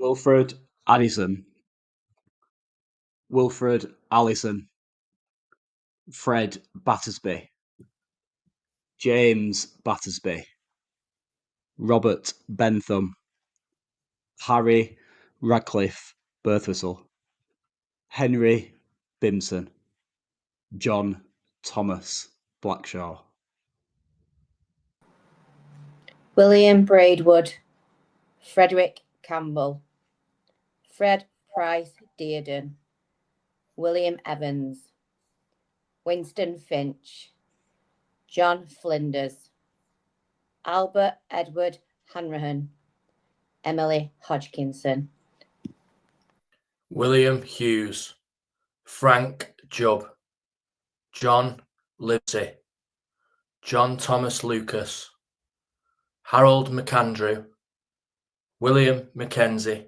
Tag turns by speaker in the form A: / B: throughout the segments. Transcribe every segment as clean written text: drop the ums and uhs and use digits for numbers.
A: Wilfred Addison, Wilfred Allison, Fred Battersby, James Battersby, Robert Bentham, Harry Radcliffe Birthwhistle, Henry Bimson, John Thomas Blackshaw,
B: William Braidwood, Frederick Campbell, Fred Price Dearden, William Evans, Winston Finch, John Flinders, Albert Edward Hanrahan, Emily Hodgkinson,
C: William Hughes, Frank Jubb, John Livesey, John Thomas Lucas, Harold McAndrew, William Mackenzie,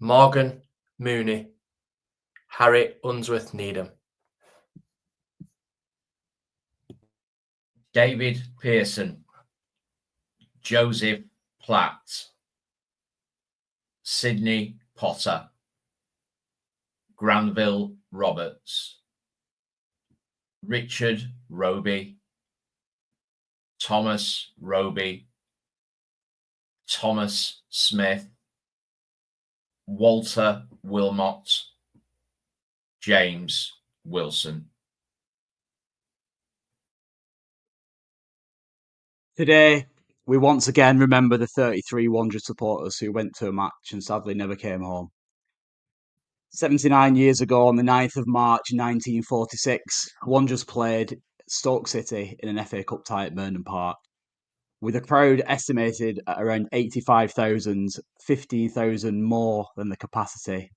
C: Morgan Mooney, Harry Unsworth Needham,
D: David Pearson, Joseph Platt, Sidney Potter, Granville Roberts, Richard Roby, Thomas Roby, Thomas Smith, Walter Wilmot, James Wilson.
A: Today, we once again remember the 33 Wanderers supporters who went to a match and sadly never came home. 79 years ago, on the 9th of March 1946, Wanderers played Stoke City in an FA Cup tie at Mernon Park. With a crowd estimated at around 85,000, 15,000 more than the capacity,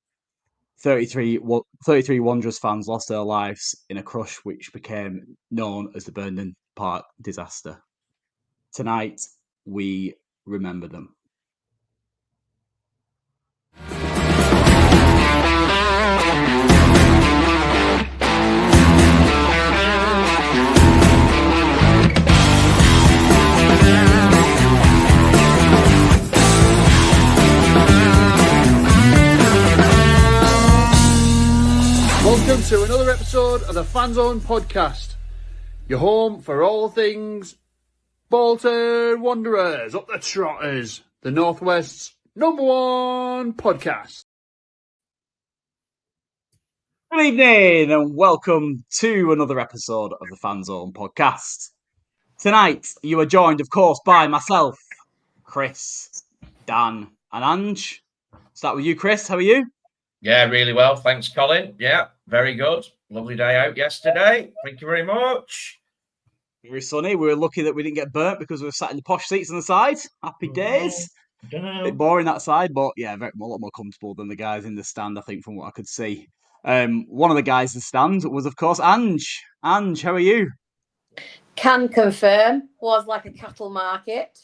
A: 33 Wanderers fans lost their lives in a crush which became known as the Mernon Park disaster. Tonight, we remember them.
E: Welcome to another episode of the Fanzone podcast, your home for all things Bolton Wanderers, up the Trotters, the Northwest's #1 podcast.
A: Good evening and welcome to another episode of the Fanzone podcast. Tonight, you are joined, of course, by myself, Chris, Dan and Ange. Start with you, Chris. How are you?
D: Yeah, really well. Thanks, Colin. Yeah, very good. Lovely day out yesterday. Thank you very much.
A: Very sunny. We were lucky that we didn't get burnt because we were sat in the posh seats on the side. Happy days. A bit boring that side, but yeah, a lot more comfortable than the guys in the stand, I think, from what I could see. One of the guys in the stand was, of course, Ange. Ange, how are you?
B: Can confirm, was like a cattle market.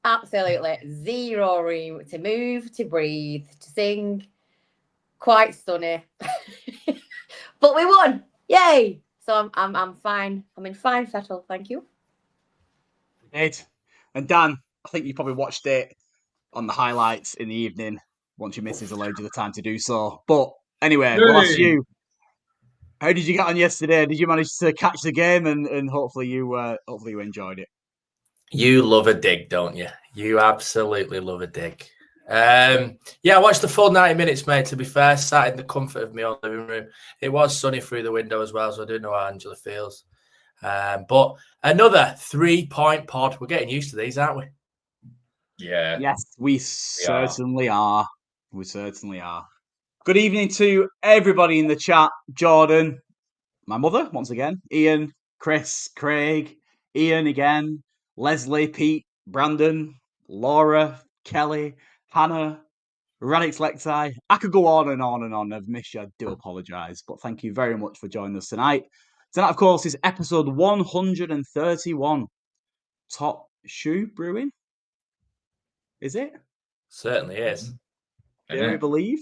B: Absolutely zero room to move, to breathe, to sing. Quite stunning. But we won. Yay! So I'm fine. I'm in fine fettle, thank you.
A: Ed. And Dan, I think you probably watched it on the highlights in the evening once your missus allowed you the time to do so. But anyway, we'll ask you. How did you get on yesterday? Did you manage to catch the game and hopefully you enjoyed it?
C: You love a dig, don't you? You absolutely love a dig. I watched the full 90 minutes, mate, to be fair. Sat in the comfort of my own living room. It was sunny through the window as well, so I do know how Angela feels. But another 3-point pod. We're getting used to these, aren't we?
D: Yeah.
A: Yes, we certainly are. We certainly are. Good evening to everybody in the chat. Jordan, my mother, once again. Ian, Chris, Craig, Ian again, Leslie, Pete, Brandon, Laura, Kelly, Hannah, Radix Lexi. I could go on and on and on. I've missed you. I do apologise. But thank you very much for joining us tonight. Tonight, of course, is episode 131. Top Schu Brewing. Is it?
C: Certainly is.
A: Dare we believe?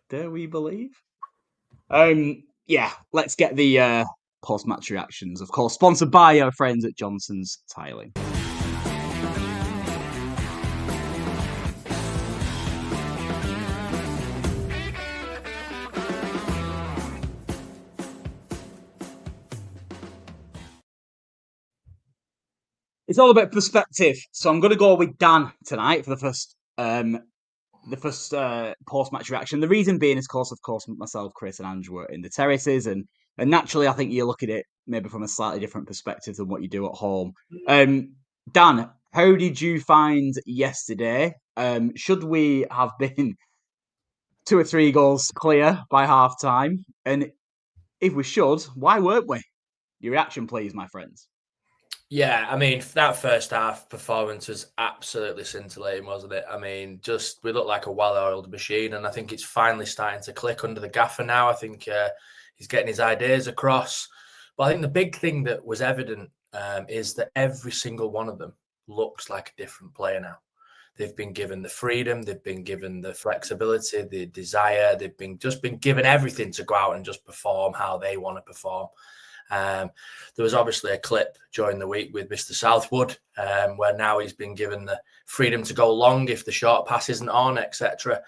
A: Dare we believe? Let's get the post-match reactions. Of course, sponsored by our friends at Johnson's Tiling. It's all about perspective. So I'm going to go with Dan tonight for the first post-match reaction. The reason being is, of course, myself, Chris, and Andrew were in the terraces, and naturally, I think you look at it maybe from a slightly different perspective than what you do at home. Dan, how did you find yesterday? Should we have been 2 or 3 goals clear by half time? And if we should, why weren't we? Your reaction, please, my friends.
C: Yeah, I mean, that first half performance was absolutely scintillating, wasn't it? I mean, we look like a well-oiled machine, and I think it's finally starting to click under the gaffer now. I think he's getting his ideas across. But I think the big thing that was evident is that every single one of them looks like a different player now. They've been given the freedom, they've been given the flexibility, the desire, they've been given everything to go out and just perform how they want to perform. There was obviously a clip during the week with Mr. Southwood, where now he's been given the freedom to go long if the short pass isn't on, etc.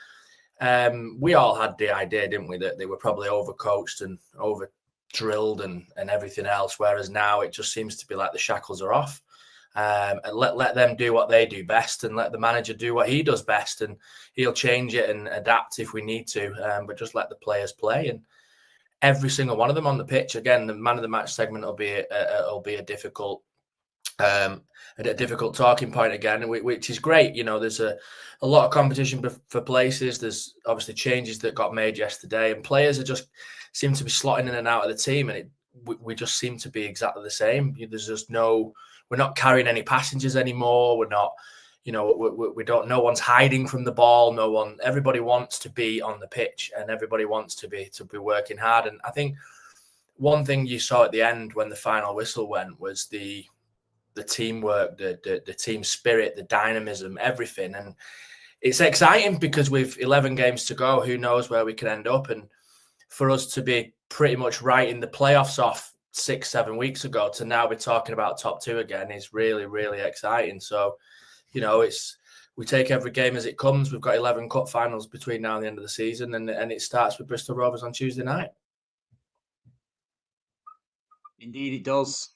C: We all had the idea, didn't we, that they were probably overcoached and over drilled and everything else, whereas now it just seems to be like the shackles are off. And let them do what they do best, and let the manager do what he does best, and he'll change it and adapt if we need to, but just let the players play. And every single one of them on the pitch, again, the man of the match segment will be a difficult talking point again, which is great. You know, there's a lot of competition for places. There's obviously changes that got made yesterday, and players are just seem to be slotting in and out of the team, and we just seem to be exactly the same. There's just we're not carrying any passengers anymore. We're not, we don't. No one's hiding from the ball. Everybody wants to be on the pitch, and everybody wants to be working hard. And I think one thing you saw at the end when the final whistle went was the teamwork, the team spirit, the dynamism, everything. And it's exciting because with 11 games to go, who knows where we can end up. And for us to be pretty much right in the playoffs off 6-7 weeks ago to now be talking about top 2 again is really, really exciting. So, we take every game as it comes. We've got 11 cup finals between now and the end of the season, and it starts with Bristol Rovers on Tuesday night.
A: Indeed, it does.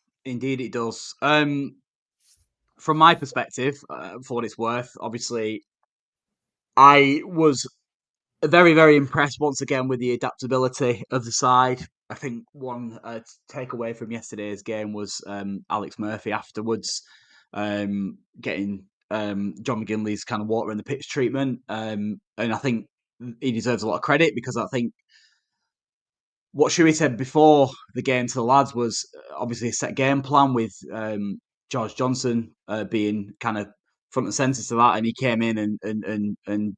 A: From my perspective, for what it's worth, obviously, I was very, very impressed once again with the adaptability of the side. I think one takeaway from yesterday's game was Alex Murphy afterwards getting John McGinley's kind of water in the pitch treatment. And I think he deserves a lot of credit because I think what Schu said before the game to the lads was obviously a set game plan with George Johnson being kind of front and centre to that, and he came in and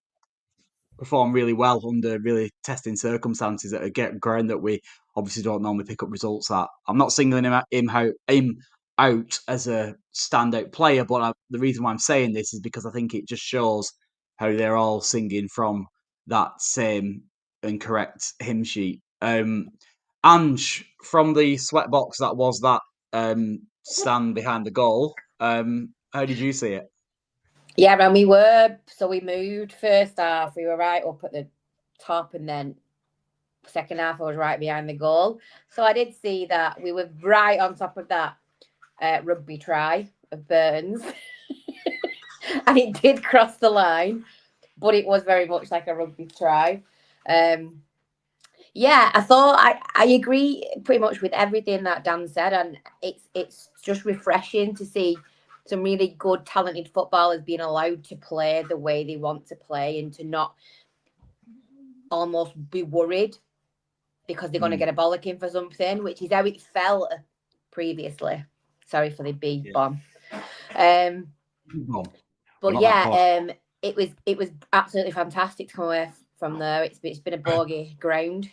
A: performed really well under really testing circumstances at a ground that we obviously don't normally pick up results at. I'm not singling him out as a standout player, but the reason why I'm saying this is because I think it just shows how they're all singing from that same and correct hymn sheet. Ange, from the sweatbox that was that stand behind the goal, how did you see it?
B: Yeah, and we moved first half. We were right up at the top, and then second half I was right behind the goal. So I did see that we were right on top of that rugby try of Burton's. And it did cross the line, but it was very much like a rugby try. Yeah, I thought I agree pretty much with everything that Dan said, and it's just refreshing to see some really good, talented footballers being allowed to play the way they want to play and to not almost be worried because they're going to get a bollocking for something, which is how it felt previously. Sorry for the B bomb. But yeah, it was absolutely fantastic to come away from there. It's been a bogey ground,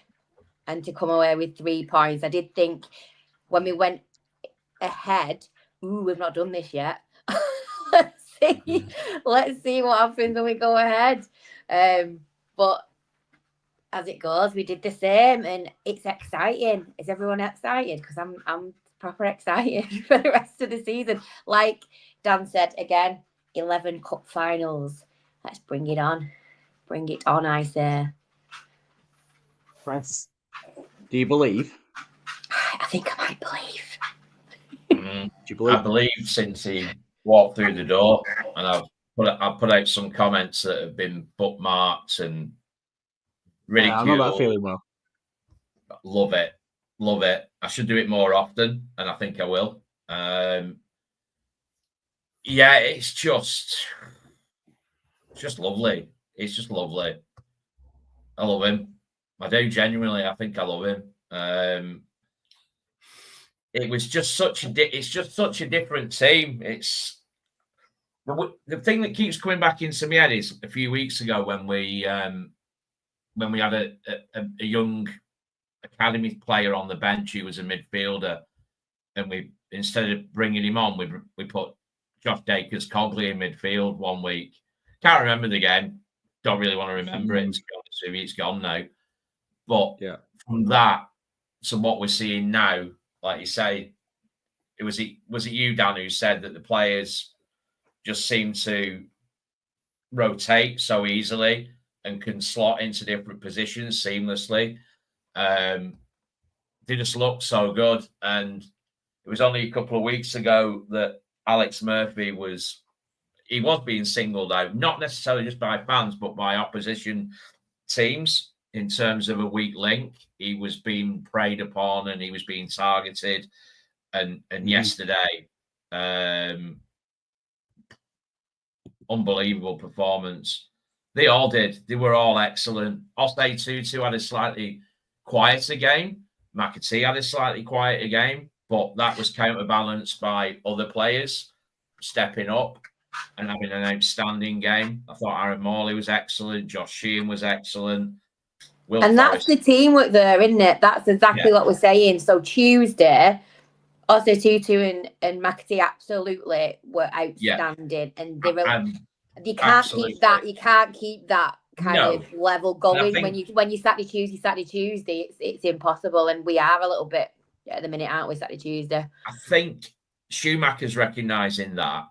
B: and to come away with 3 points. I did think when we went ahead, we've not done this yet. Let's see what happens when we go ahead. But as it goes, we did the same, and it's exciting. Is everyone excited? Because I'm proper excited for the rest of the season. Like Dan said, again, 11 cup finals. Let's bring it on. Bring it on, I say.
A: Press. Do you believe?
B: I think I might believe.
D: Do you believe? I believe since he walked through the door, and I've put out some comments that have been bookmarked and ridiculed.
A: I know that feeling well.
D: Love it. I should do it more often, and I think I will. Yeah, it's just lovely. It's just lovely. I love him. I do genuinely. I think I love him. It was just such a. It's just such a different team. It's the thing that keeps coming back into my head is a few weeks ago when we had a young academy player on the bench who was a midfielder, and we, instead of bringing him on, we put Josh Dakers-Cogley in midfield one week. Can't remember the game. Don't really want to remember it. To be honest with you, it's gone now. But from that to what we're seeing now, like you say, was it you, Dan, who said that the players just seem to rotate so easily and can slot into different positions seamlessly? They just look so good. And it was only a couple of weeks ago that Alex Murphy was being singled out, not necessarily just by fans, but by opposition teams in terms of a weak link. He was being preyed upon and he was being targeted. And yesterday, unbelievable performance. They all did. They were all excellent. Osei Tutu had a slightly quieter game. McAtee had a slightly quieter game, but that was counterbalanced by other players stepping up and having an outstanding game. I thought Aaron Morley was excellent. Josh Sheehan was excellent.
B: That's the teamwork there, isn't it? That's exactly what we're saying. So Tuesday, Osei Tutu and McAtee absolutely were outstanding, and they were. You can't keep that. You can't keep that kind of level going when you Saturday Tuesday. It's impossible, and we are a little bit at the minute, aren't we? Saturday Tuesday.
D: I think Schumacher's recognising that,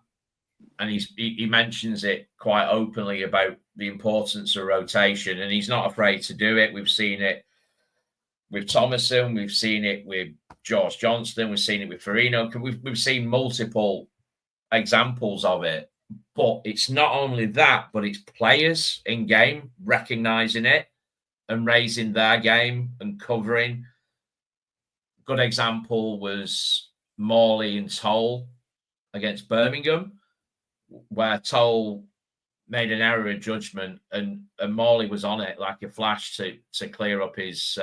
D: and he mentions it quite openly about the importance of rotation, and he's not afraid to do it. We've seen it with Thomason, we've seen it with George Johnston, we've seen it with Farino. We've seen multiple examples of it. But it's not only that, but it's players in game recognising it and raising their game and covering. Good example was Morley and Toll against Birmingham, where Toll made an error of judgment and Morley was on it like a flash to clear up his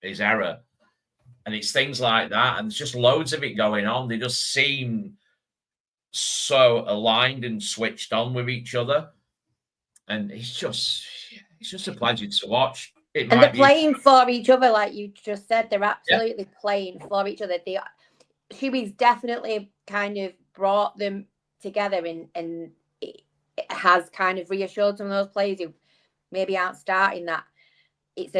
D: error. And it's things like that. And there's just loads of it going on. They just seem so aligned and switched on with each other, and it's just a pleasure to watch.
B: And they're playing for each other, like you just said. They're absolutely playing for each other. Huey's definitely kind of brought them together, and it has kind of reassured some of those players who maybe aren't starting that it's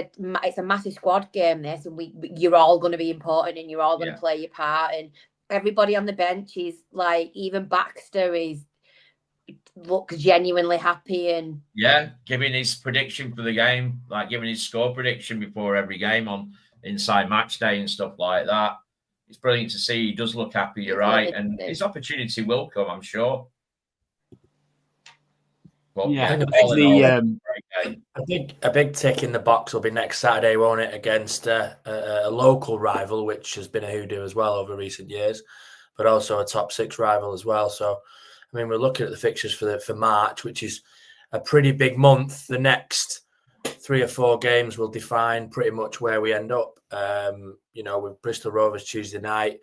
B: a massive squad game, this, and you're all going to be important, and you're all going to play your part, and everybody on the bench is like, even Baxter looks genuinely happy and
D: giving his prediction for the game, like giving his score prediction before every game on Inside Match Day and stuff like that. It's brilliant to see. He does look happy. You're right, and his opportunity will come, I'm sure. But,
C: I think a big tick in the box will be next Saturday, won't it, against a local rival, which has been a hoodoo as well over recent years, but also a top six rival as well. So, I mean, we're looking at the fixtures for March, which is a pretty big month. The next 3 or 4 games will define pretty much where we end up. With Bristol Rovers Tuesday night,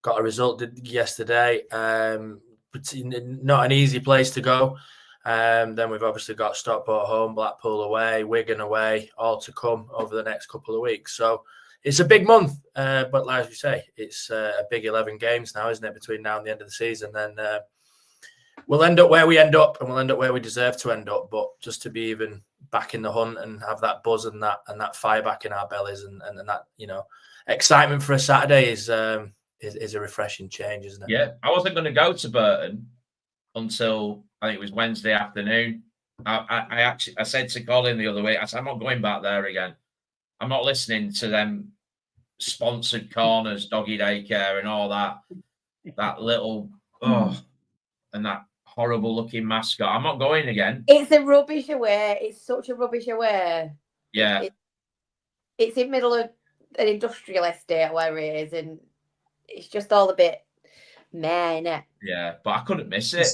C: got a result yesterday. Not an easy place to go. Then we've obviously got Stockport home, Blackpool away, Wigan away, all to come over the next couple of weeks. So it's a big month, but like we say, it's a big 11 games now, isn't it, between now and the end of the season? Then we'll end up where we end up, and we'll end up where we deserve to end up. But just to be even back in the hunt and have that buzz and that fire back in our bellies and that excitement for a Saturday is a refreshing change, isn't it?
D: Yeah, I wasn't going to go to Burton until I think it was Wednesday afternoon. I said to Colin the other week, I said, I'm not going back there again. I'm not listening to them sponsored corners, doggy daycare and all that little, and that horrible looking mascot. I'm not going again.
B: It's a rubbish away. It's such a rubbish away.
D: Yeah.
B: It's in the middle of an industrial estate where it is, and it's just all a bit meh, innit?
D: Yeah, but I couldn't miss it.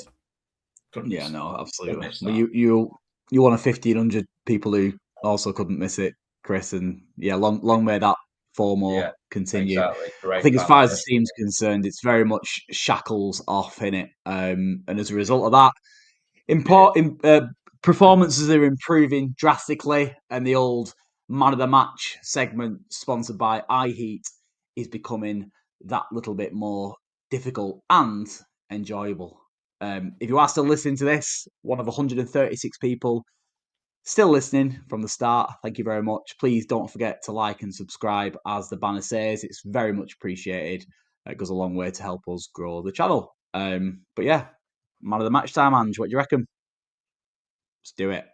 A: No, absolutely. Well, you one of 1,500 people who also couldn't miss it, Chris, and long may that FOMO continue.
D: Exactly.
A: I think as far as the team's concerned, it's very much shackles off in it, and as a result of that, performances are improving drastically, and the old man of the match segment sponsored by iHeat is becoming that little bit more difficult and enjoyable. If you are still listening to this, one of 136 people still listening from the start, thank you very much. Please don't forget to like and subscribe, as the banner says. It's very much appreciated. It goes a long way to help us grow the channel. But yeah, man of the match time, Ange. What do you reckon? Let's do it.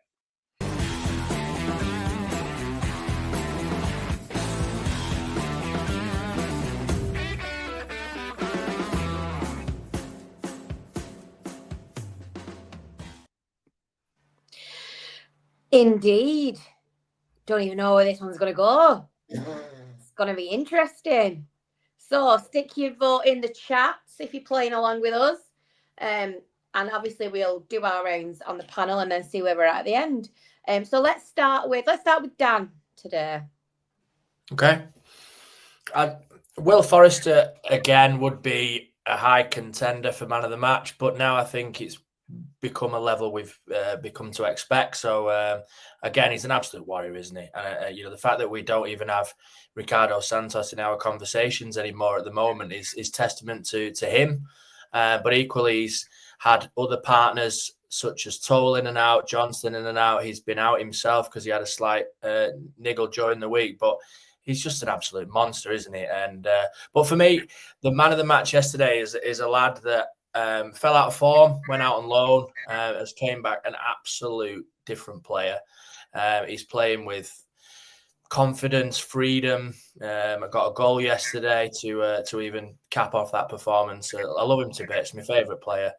B: Indeed. Don't even know where this one's going to go. It's going to be interesting. So stick your vote in the chats if you're playing along with us. And obviously we'll do our rounds on the panel and then see where we're at the end. So let's start with Dan today.
C: Okay. Will Forrester again would be a high contender for man of the match, but now I think it's become a level we've become to expect. So again, he's an absolute warrior, isn't he? And the fact that we don't even have Ricardo Santos in our conversations anymore at the moment is testament to him. But equally, he's had other partners such as Toll in and out, Johnston in and out. He's been out himself because he had a slight niggle during the week, but he's just an absolute monster, isn't he? And but for me, the man of the match yesterday is a lad that fell out of form, went out on loan, has came back an absolute different player. He's playing with confidence, freedom. I got a goal yesterday to even cap off that performance. I love him to bits. My favourite player,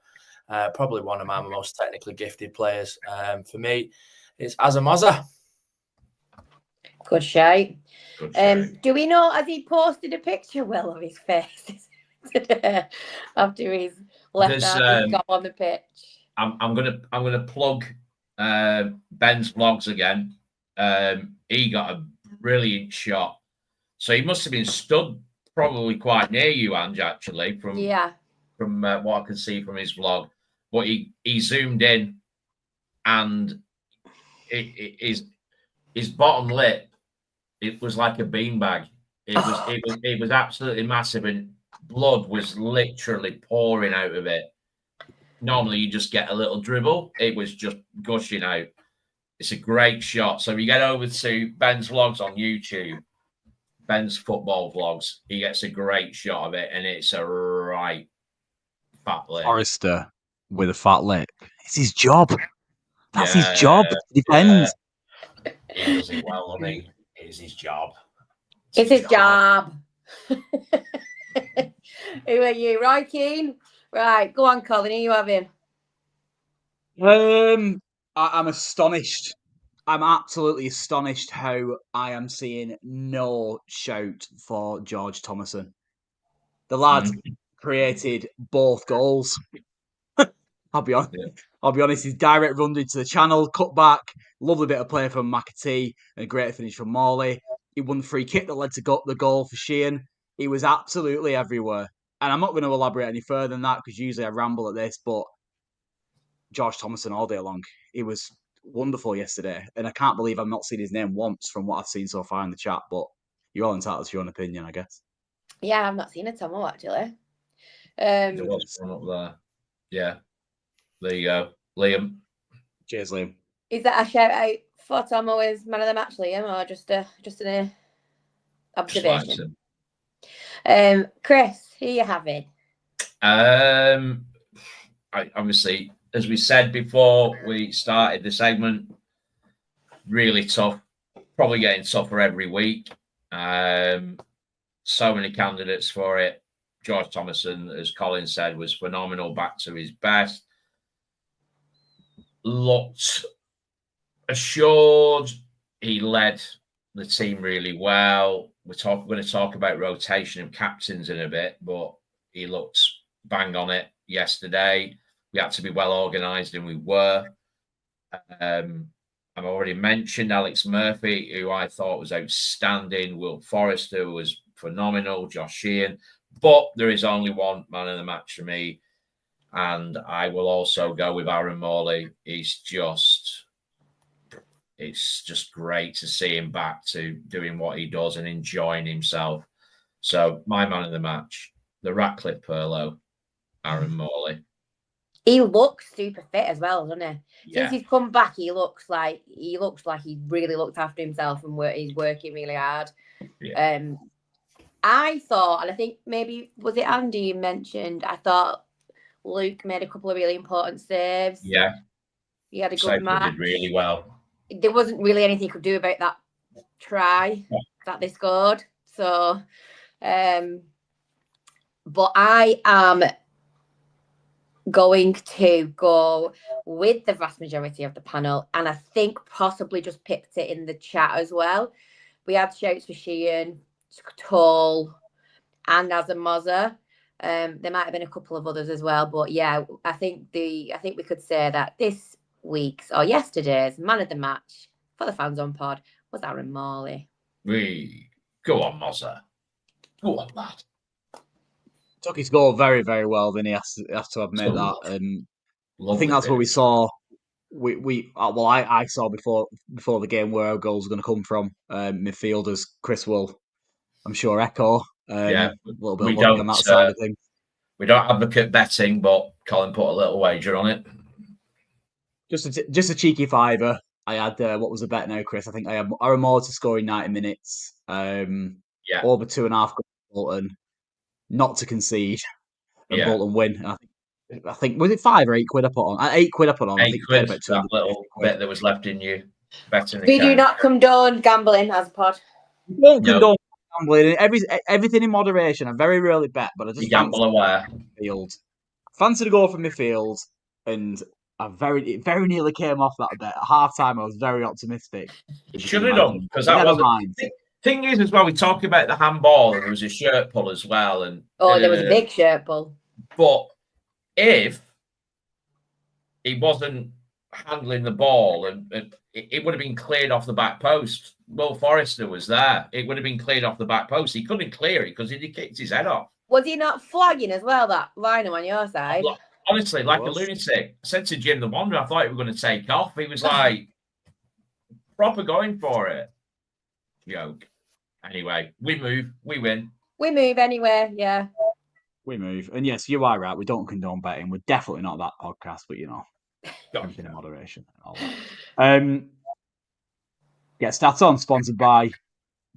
C: probably one of my most technically gifted players. For me, it's Asamoah.
B: Good shout. Do we know, has he posted a picture, Will, of his face today after he's left out got on the pitch?
D: I'm gonna plug Ben's vlogs again. He got a brilliant shot, so he must have been stood probably quite near you, Ange, actually, from what I can see from his vlog. But he zoomed in, and his bottom lip, it was like a beanbag. It was absolutely massive, and blood was literally pouring out of it. Normally, you just get a little dribble. It was just gushing out. It's a great shot. So if you get over to Ben's vlogs on YouTube, Ben's football vlogs, he gets a great shot of it, and it's a right fat lip.
A: Forrester with a fat lip. It's his job. That's his job. It depends.
D: He does it well, doesn't he? It's his job.
B: It's his job. Who are you, Roy Keane? Right, go on, Colin. Who are you having?
A: I'm astonished. I'm absolutely astonished how I am seeing no shout for George Thomason. The lad created both goals. I'll be honest. Yeah. I'll be honest. His direct run into the channel, cut back, lovely bit of play from McAtee, and a great finish from Morley. He won the free kick that led to the goal for Sheehan. He was absolutely everywhere. And I'm not going to elaborate any further than that because usually I ramble at this, but George Thomason all day long. He was wonderful yesterday. And I can't believe I've not seen his name once from what I've seen so far in the chat, but you're all entitled to your own opinion, I guess.
B: Yeah, I've not seen a Tomo actually.
D: There was one up there. Yeah. There you go. Liam.
A: Cheers, Liam.
B: Is that a shout out for Tomo as man of the match, Liam, or just an observation? Chris, who are you having?
D: Obviously, as we said before we started the segment, really tough. Probably getting tougher every week. So many candidates for it. George Thomason, as Colin said, was phenomenal, back to his best. looked assured. He led the team really well. We're going to talk about rotation of captains in a bit, but he looked bang on it yesterday. We had to be well organised, and we were. I've already mentioned Alex Murphy, who I thought was outstanding. Will Forrester was phenomenal. Josh Sheehan. But there is only one man of the match for me, and I will also go with Aaron Morley. It's just great to see him back to doing what he does and enjoying himself. So my man of the match, the Ratcliffe Perlo, Aaron Morley.
B: He looks super fit as well, doesn't he?
D: Yeah.
B: Since he's come back, he looks like he really looked after himself and he's working really hard.
D: Yeah.
B: I thought, and I think maybe was it Andy you mentioned? I thought Luke made a couple of really important saves.
D: Yeah,
B: he had a good match.
D: Did really well.
B: There wasn't really anything he could do about that try that they scored. So, but I am going to go with the vast majority of the panel, and I think possibly just picked it in the chat as well. We had shouts for Sheehan, Tull, and Asamoah. There might have been a couple of others as well, but yeah, I think we could say that this week's or yesterday's man of the match for the Fanzone pod was Aaron Morley.
D: Go on, Mozza. Go on, lad.
A: Took his goal very, very well. Then he has to admit that. I think that's what we saw. I saw before the game where our goals are going to come from. Midfielders, Chris will, I'm sure, echo. A little bit on that side of things.
D: We don't advocate betting, but Colin put a little wager on it.
A: Just a cheeky fiver. I had what was the bet now, Chris? I think I had Aaron Morley to score in 90 minutes. Over 2.5 goals Bolton, not to concede, and Bolton win. And I think was it £5 or £8 I put on? £8 I put on.
D: £8,
A: I think about
D: that little bit that was left in you.
B: We do not condone gambling as a pod.
A: We don't condone gambling. Everything in moderation. I very rarely bet, but I just
D: gamble aware.
A: Fancy to go for midfield, and I very nearly came off that bet. At half time, I was very optimistic.
D: Should have done, because that wasn't. Thing is, as well, we talk about the handball, and there was a shirt pull as well, and
B: there was a big shirt pull.
D: But if he wasn't handling the ball, and it would have been cleared off the back post. Will Forrester was there. It would have been cleared off the back post. He couldn't clear it because he kicked his head off.
B: Was he not flagging as well, that liner on your side?
D: Honestly, like a lunatic. I said to Jim the Wanderer, I thought he was going to take off. He was like, proper going for it. Joke. Anyway, we move. We win.
B: We move anyway, yeah.
A: We move. And yes, you are right. We don't condone betting. We're definitely not that podcast, but everything in moderation and all that. Get Stats On, sponsored by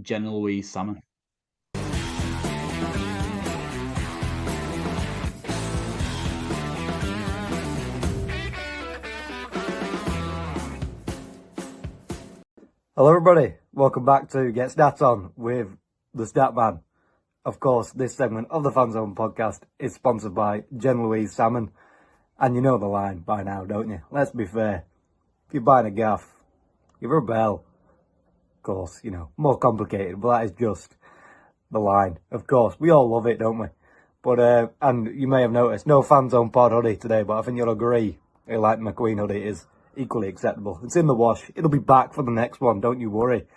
A: Jenna Louise Salmon.
F: Hello everybody, welcome back to Get Stats On with the Stat Man. Of course, this segment of the Fanzone podcast is sponsored by Jen Louise Salmon. And you know the line by now, don't you? Let's be fair. If you're buying a gaff, give her a bell. Of course, more complicated, but that is just the line. Of course, we all love it, don't we? But, and you may have noticed, no Fanzone pod hoodie today, but I think you'll agree a Light McQueen hoodie is equally acceptable. It's in the wash. It'll be back for the next one, don't you worry.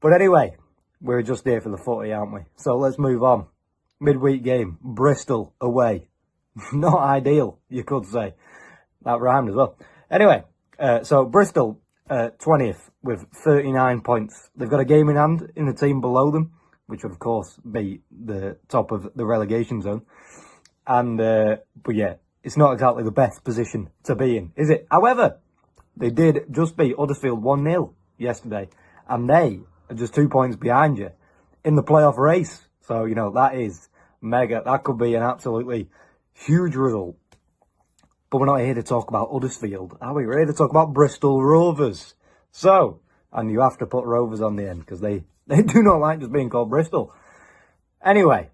F: But anyway, we're just here for the footy, aren't we? So let's move on. Midweek game, Bristol away. Not ideal, you could say. That rhymed as well. Anyway, so Bristol 20th with 39 points. They've got a game in hand in the team below them, which would of course be the top of the relegation zone. And but yeah, it's not exactly the best position to be in, is it? However, they did just beat Huddersfield 1-0 yesterday, and they are just 2 points behind you in the playoff race. So, that is mega. That could be an absolutely huge result. But we're not here to talk about Huddersfield, are we? We're here to talk about Bristol Rovers. So, and you have to put Rovers on the end, because they do not like just being called Bristol. Anyway,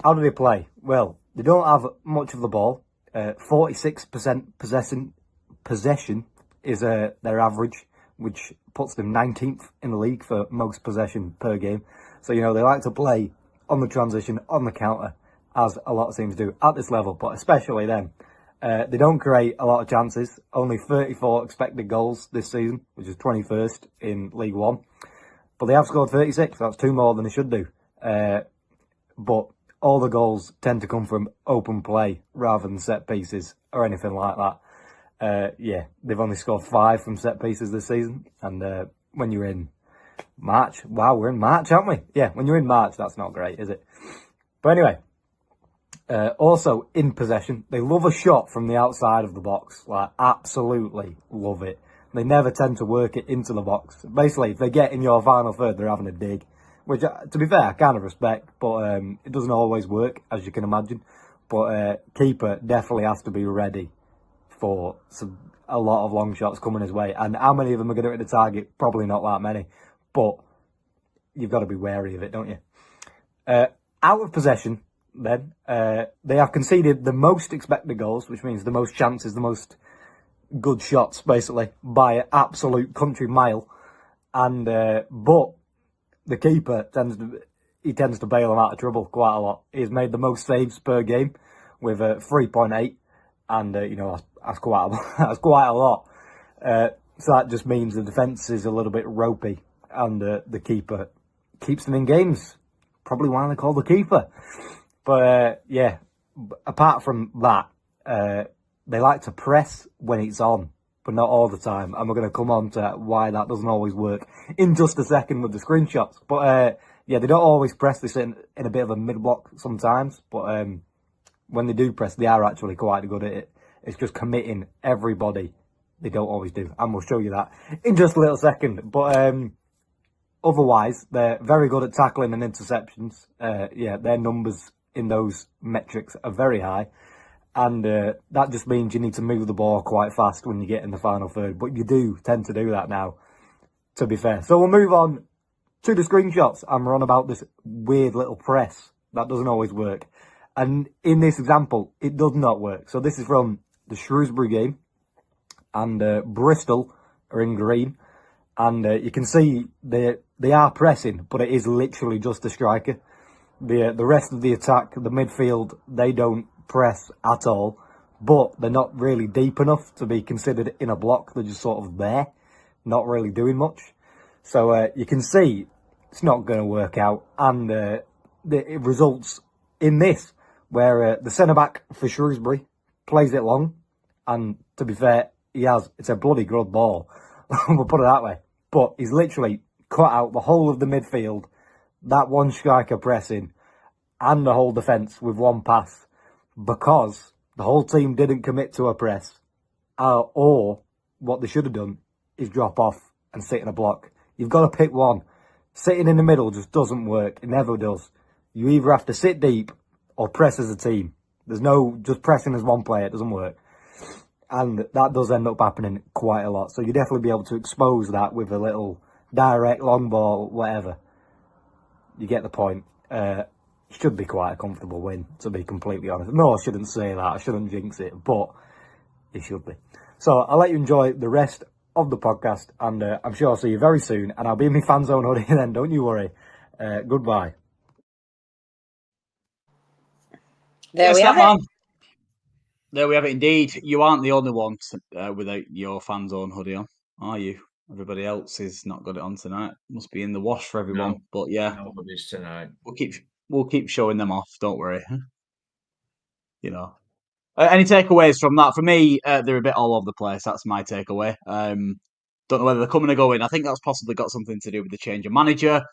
F: how do they play? Well, they don't have much of the ball. 46% possession is their average, which puts them 19th in the league for most possession per game. So, you know, they like to play on the transition, on the counter, as a lot of teams do at this level, but especially them. They don't create a lot of chances, only 34 expected goals this season, which is 21st in League One. But they have scored 36, that's 2 more than they should do. But all the goals tend to come from open play rather than set pieces or anything like that. They've only scored 5 from set pieces this season. And when you're in March, wow, we're in March, aren't we? Yeah, when you're in March, that's not great, is it? But anyway, also in possession, they love a shot from the outside of the box. Like, absolutely love it. They never tend to work it into the box. Basically, if they get in your final third, they're having a dig. Which, to be fair, I kind of respect, but it doesn't always work, as you can imagine. But keeper definitely has to be ready for a lot of long shots coming his way. And how many of them are going to hit the target? Probably not that many. But you've got to be wary of it, don't you? Out of possession, then, they have conceded the most expected goals, which means the most chances, the most good shots, basically, by an absolute country mile. And but the keeper tends to bail them out of trouble quite a lot. He's made the most saves per game with 3.8, and you know, that's quite a lot. So that just means the defence is a little bit ropey, and the keeper keeps them in games. Probably why they call the keeper. But apart from that, they like to press when it's on, but not all the time. And we're going to come on to why that doesn't always work in just a second with the screenshots. But they don't always press. They sit in a bit of a mid-block sometimes. But when they do press, they are actually quite good at it. It's just committing everybody. They don't always do. And we'll show you that in just a little second. But otherwise, they're very good at tackling and interceptions. Their numbers in those metrics are very high. And that just means you need to move the ball quite fast when you get in the final third. But you do tend to do that now, to be fair. So we'll move on to the screenshots. And we're on about this weird little press. That doesn't always work. And in this example, it does not work. So this is from the Shrewsbury game. And Bristol are in green. And you can see they are pressing, but it is literally just a striker. The rest of the attack, the midfield, they don't press at all, but they're not really deep enough to be considered in a block. They're just sort of there, not really doing much. So you can see it's not going to work out, and it results in this, where the centre-back for Shrewsbury plays it long, and to be fair, it's a bloody good ball, we'll put it that way, but he's literally cut out the whole of the midfield, that one striker pressing, and the whole defence with one pass, because the whole team didn't commit to a press, or what they should have done is drop off and sit in a block. You've got to pick one. Sitting in the middle just doesn't work. It never does. You either have to sit deep or press as a team. There's no just pressing as one player. It doesn't work. And that does end up happening quite a lot. So you definitely be able to expose that with a little direct, long ball, whatever. You get the point. Should be quite a comfortable win, to be completely honest. No, I shouldn't say that. I shouldn't jinx it, but it should be. So I'll let you enjoy the rest of the podcast, and I'm sure I'll see you very soon. And I'll be in my Fanzone hoodie then, don't you worry. Goodbye.
B: There we have it.
A: There we have it indeed. You aren't the only one without your Fanzone hoodie on, are you? Everybody else has not got it on tonight. Must be in the wash for everyone.
D: No,
A: but yeah,
D: no hoodies tonight.
A: We'll keep showing them off. Don't worry. You know. Any takeaways from that? For me, they're a bit all over the place. That's my takeaway. Don't know whether they're coming or going. I think that's possibly got something to do with the change of manager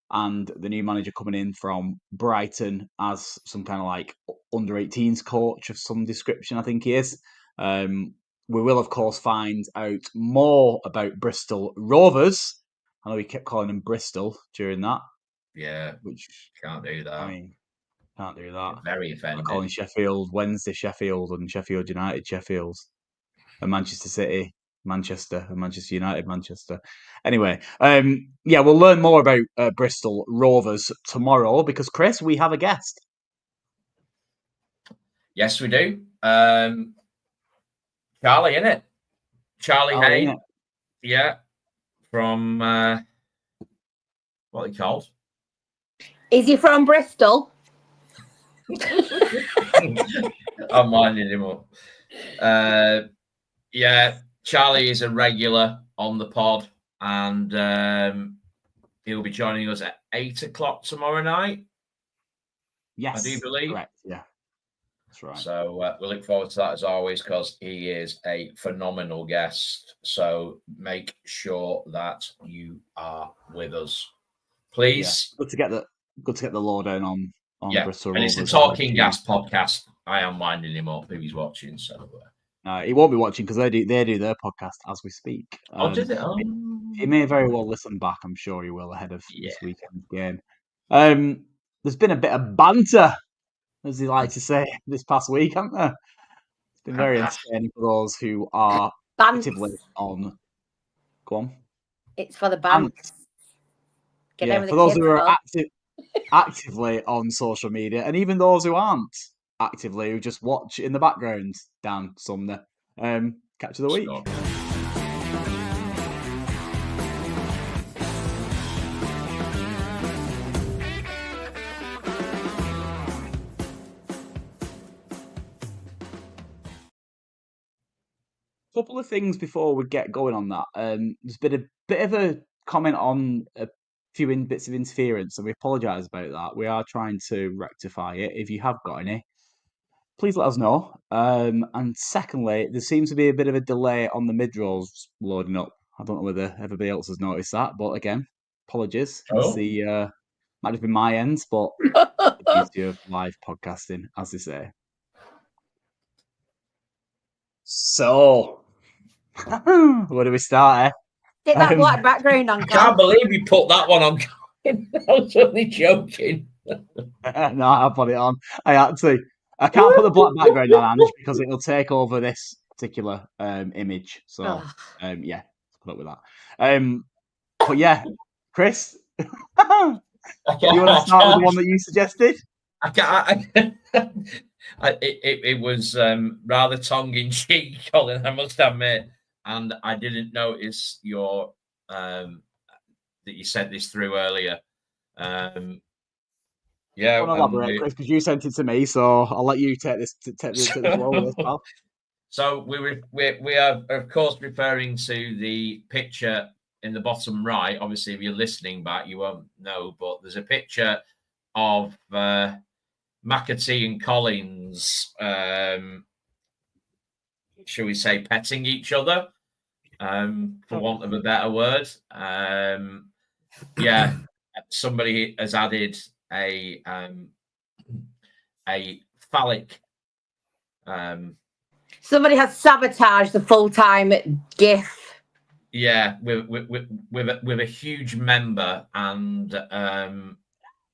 A: and the new manager coming in from Brighton as some kind of like under-18s coach of some description, I think he is. We will, of course, find out more about Bristol Rovers. I know we kept calling them Bristol during that.
D: Yeah,
A: which
D: can't do that.
A: I mean, can't do that.
D: Very offended.
A: Calling Sheffield Wednesday Sheffield and Sheffield United Sheffield and Manchester City Manchester and Manchester United Manchester. Anyway, we'll learn more about Bristol Rovers tomorrow because, Chris, we have a guest.
D: Yes, we do. Charlie, innit? Charlie
A: Oh,
D: Hay.
A: yeah.
D: Yeah. From what are they called?
B: Is he from Bristol?
D: I'm winding him up. Yeah, Charlie is a regular on the pod, and he'll be joining us at 8 o'clock tomorrow night.
A: Yes,
D: I do believe.
A: correct. Yeah, that's right.
D: So we look forward to that as always, because he is a phenomenal guest. So make sure that you are with us, please.
A: Yeah. Good to get the lowdown on Bristol.
D: And it's the
A: Rovers.
D: Talking Gas podcast. I am winding him up if he's watching. So
A: he won't be watching because they do their podcast as we speak.
D: did it?
A: He may very well listen back. I'm sure he will ahead of this weekend's game. There's been a bit of banter, as they like to say, this past week, hasn't there? It's been very entertaining for those who are actively on. Go on.
B: It's for the band.
A: Yeah, for those who are actively on social media, and even those who aren't actively, who just watch in the background, Dan Sumner. Catch of the week.
D: Sure.
A: Couple of things before we get going on that. There's been a bit of a comment on a few bits of interference, and we apologise about that. We are trying to rectify it. If you have got any, please let us know. And secondly, there seems to be a bit of a delay on the mid-rolls loading up. I don't know whether everybody else has noticed that, but again, apologies. It's the might have been my end, but the beauty of live podcasting, as they say. So, where do we start, eh?
B: Get that black background on.
D: I can't believe you put that one on. I was only joking.
A: No, I put it on. I had to. I can't put the black background on, Ange, because it'll take over this particular image. So, yeah, put up with that. But yeah, Chris, you want to start with the one that you suggested?
D: I can't. It was rather tongue-in-cheek, Colin, I must admit, and I didn't notice your that you sent this through earlier. Yeah,
A: I want to elaborate, Chris, because you sent it to me, so I'll let you take this role as well.
D: So we are of course referring to the picture in the bottom right. Obviously, if you're listening back, you won't know, but there's a picture of McAtee and Collins, shall we say, petting each other, for want of a better word. Yeah, somebody has added a phallic.
B: Somebody has sabotaged the full-time GIF.
D: Yeah, with a huge member and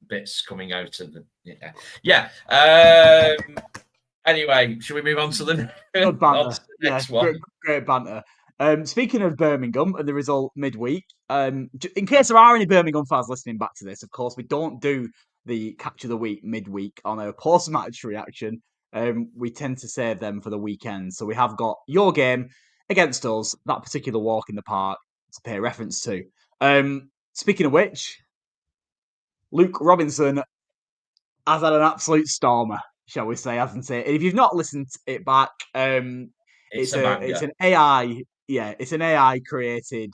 D: bits coming out of the Anyway, should we move on to the
A: Good banter.
D: next one?
A: Great banter. Speaking of Birmingham and the result midweek, in case there are any Birmingham fans listening back to this, of course, we don't do the catch of the week midweek on our post-match reaction. We tend to save them for the weekend. So we have got your game against us, that particular walk in the park, to pay reference to. Speaking of which, Luke Robinson has had an absolute stormer, shall we say, hasn't it? If you've not listened it back, it's an AI, it's an AI created,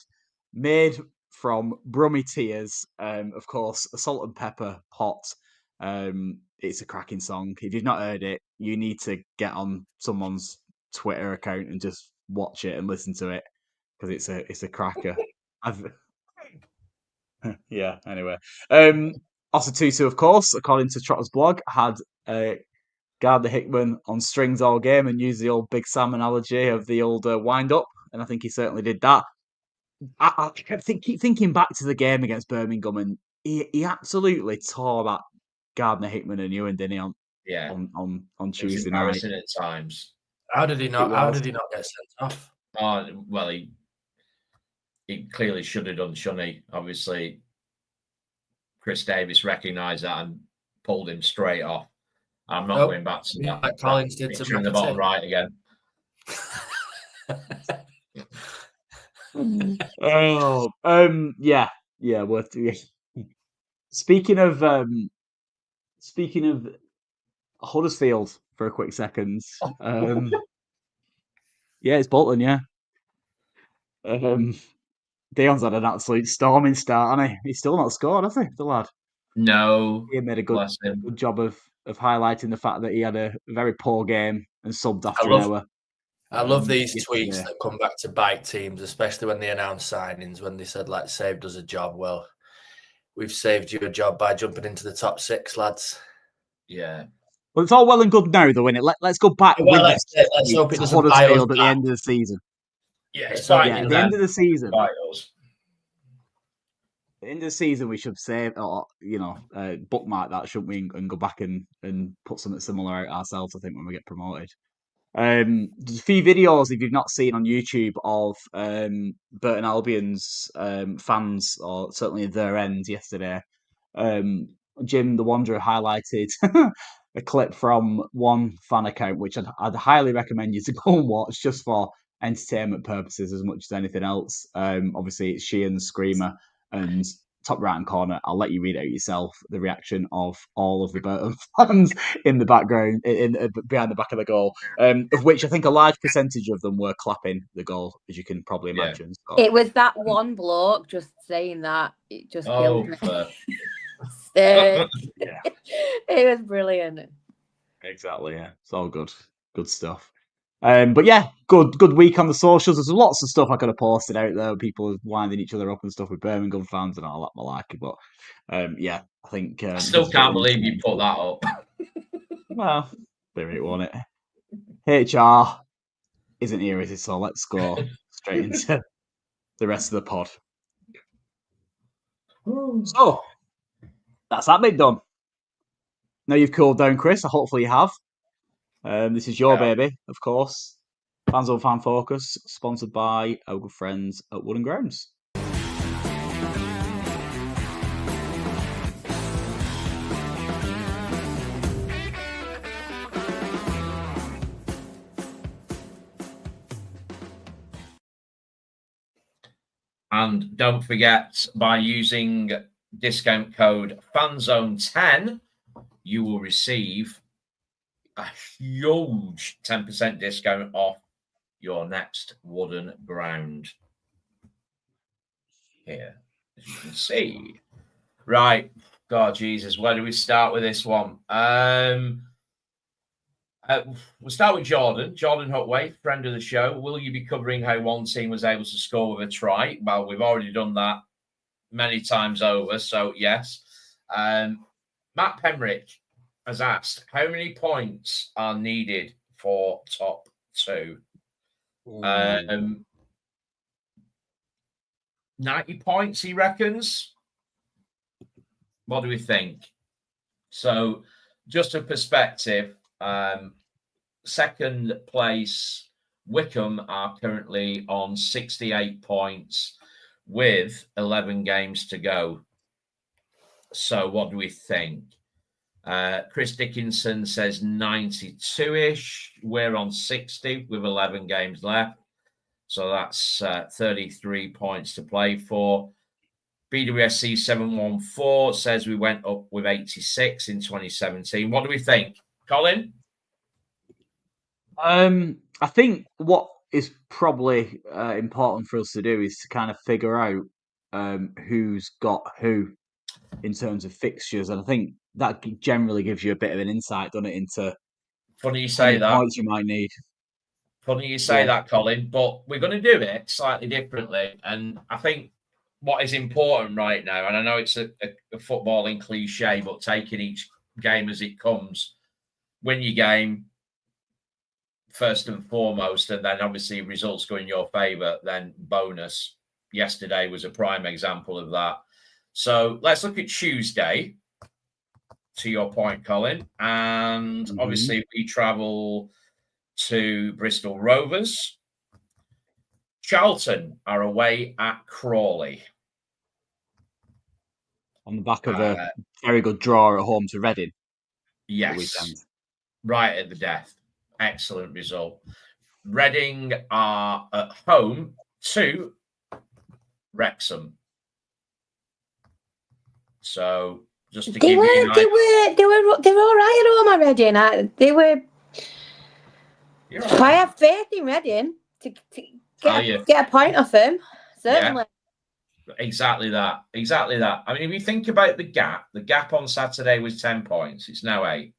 A: made from Brummy Tears, of course, a salt and pepper pot. It's a cracking song. If you've not heard it, you need to get on someone's Twitter account and just watch it and listen to it, because it's a cracker. Yeah. Anyway, Osatutu, of course, according to Trotter's blog, had Gardner Hickman on strings all game and used the old Big Sam analogy of the old wind up, and I think he certainly did that. I keep thinking back to the game against Birmingham, and he absolutely tore that Gardner Hickman and Ewan, didn't he? On Tuesday night.
D: At times.
C: How did he not get sent off?
D: Oh well, he clearly should have done, shouldn't he? Obviously, Chris Davis recognised that and pulled him straight off. I'm not going back to that.
C: Collins did to
D: in the bottom right again.
A: Yeah. Speaking of Huddersfield for a quick second. Yeah, it's Bolton. Yeah. Dion's had an absolute storming start, hasn't he? He's still not scored, has he, the lad?
D: No,
A: He made a
D: bless him.
A: good job of highlighting the fact that he had a very poor game and subbed after an hour.
C: I love these
A: yesterday.
C: tweets that come back to bite teams, especially when they announce signings, when they said, like, saved us a job. Well, we've saved you a job by jumping into the top 6, lads.
D: Yeah.
A: Well, it's all well and good now, though, isn't it? Let's go back
C: Well,
A: with
C: let's hope it
A: to
C: doesn't bite us
A: Huddersfield at the
C: back.
A: end of the season.
D: Yeah, it's
A: So, at the end of the season.
D: Bite us.
A: At the end of the season, we should save, or bookmark that, shouldn't we, and go back and put something similar out ourselves. I think when we get promoted. There's a few videos, if you've not seen on YouTube, of Burton Albion's fans, or certainly their end yesterday. Jim the Wanderer highlighted a clip from one fan account, which I'd highly recommend you to go and watch just for entertainment purposes as much as anything else. Obviously, it's Sheehan the Screamer, and top right hand corner, I'll let you read it out yourself, the reaction of all of the Burton fans in the background, behind the back of the goal, of which I think a large percentage of them were clapping the goal, as you can probably imagine.
B: So, it was that one bloke just saying that. It just killed me. It was brilliant.
A: Exactly, yeah. It's all good. Good stuff. But yeah, good week on the socials. There's lots of stuff I could have posted out there. People winding each other up and stuff with Birmingham fans and all that malarkey. But yeah, I think
D: I still can't believe you put that up.
A: Well, it won't it? HR isn't here, is it? So let's go straight into the rest of the pod. So that's that bit done. Now you've cooled down, Chris. Hopefully you have. This is your baby, of course. Fanzone Fan Focus, sponsored by our good friends at Wood & Grounds.
D: And don't forget, by using discount code FANZONE10, you will receive a huge 10% discount off your next wooden ground. Here, as you can see. Right. God, Jesus, where do we start with this one? We'll start with Jordan Hutway, friend of the show. Will you be covering how one team was able to score with a try? Well, we've already done that many times over, so yes. Matt Pemrick has asked, how many points are needed for top 2? 90 points, he reckons. What do we think? So, just a perspective, second place, Wickham are currently on 68 points with 11 games to go. So, what do we think? Chris Dickinson says 92-ish. We're on 60 with 11 games left. So that's 33 points to play for. BWSC 714 says we went up with 86 in 2017. What do we think? Colin?
A: I think what is probably important for us to do is to kind of figure out who's got who in terms of fixtures. And I think that generally gives you a bit of an insight, doesn't it, into
D: funny you say that.
A: Points you might need.
D: Funny you say that, Colin, but we're going to do it slightly differently. And I think what is important right now, and I know it's a footballing cliche, but taking each game as it comes, win your game first and foremost, and then obviously results go in your favour, then bonus. Yesterday was a prime example of that. So let's look at Tuesday, to your point, Colin. And obviously we travel to Bristol Rovers. Charlton are away at Crawley.
A: On the back of a very good draw at home to Reading.
D: Yes. Right at the death. Excellent result. Reading are at home to Wrexham. So just to
B: They
D: give
B: were
D: you an idea,
B: they were all right at home at Reading. They were.
D: You're
B: I
D: all right.
B: have faith in Reading to
D: Tell you.
B: get a point off them. Certainly.
D: Yeah, exactly that. Exactly that. I mean, if you think about the gap on Saturday was 10 points. It's now 8.